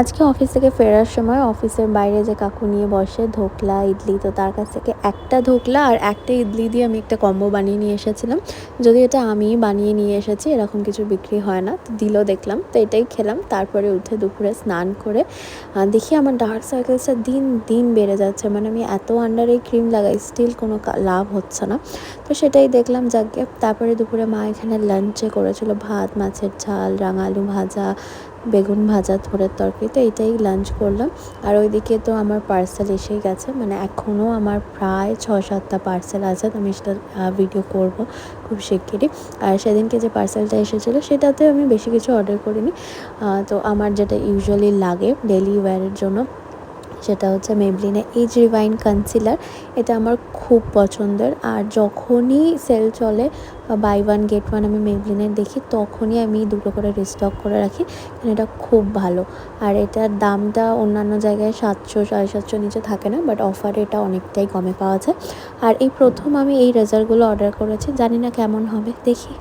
আজকে অফিস থেকে ফেরার সময় অফিসের বাইরে যে কাকু নিয়ে বসে ধোকলা ইডলি, তো তার কাছ থেকে একটা ধোকলা আর একটা ইডলি দিয়ে আমি একটা কম্বো বানিয়ে নিয়ে এসেছিলাম। যদি এটা আমিই বানিয়ে নিয়ে এসেছি, এরকম কিছু বিক্রি হয় না, তো দিল দেখলাম, তো এটাই খেলাম। তারপরে উঠে দুপুরে স্নান করে দেখি আমার ডার্ক সার্কেলসটা দিন দিন বেড়ে যাচ্ছে। মানে আমি এত আন্ডার এই ক্রিম লাগাই, স্টিল কোনো লাভ হচ্ছে না। তো সেটাই দেখলাম যাকে। তারপরে দুপুরে মা এখানে লাঞ্চে করেছিল ভাত, মাছের ঝাল, রাঙা আলু ভাজা, বেগুন ভাজা, থোড়ের তরকারি। তো এটাই লাঞ্চ করলাম। আর ওইদিকে তো আমার পার্সেল এসেই গেছে, মানে এখনও আমার প্রায় 6-7টা পার্সেল আছে। তো আমি সেটা ভিডিও করব খুব শিগগিরই। আর সেদিনকে যে পার্সেলটা এসেছিলো সেটাতে আমি বেশি কিছু অর্ডার করিনি। তো আমার যেটা ইউজুয়ালি লাগে ডেলি ওয়্যারের জন্য, সেটা হচ্ছে মেবলিনের এজ রিভাইন কনসিলার। এটা আমার খুব পছন্দের। আর যখনই সেল চলে বা বাই ওয়ান গেট ওয়ান আমি মেবলিনের দেখি, তখনই আমি 2টো করে রিস্টক করে রাখি, কারণ এটা খুব ভালো। আর এটার দামটা অন্যান্য জায়গায় 700-750 নিচে থাকে না, বাট অফারে এটা অনেকটাই কমে পাওয়া যায়। আর এই প্রথম আমি এই রেজারগুলো অর্ডার করেছি, জানি না কেমন হবে, দেখি।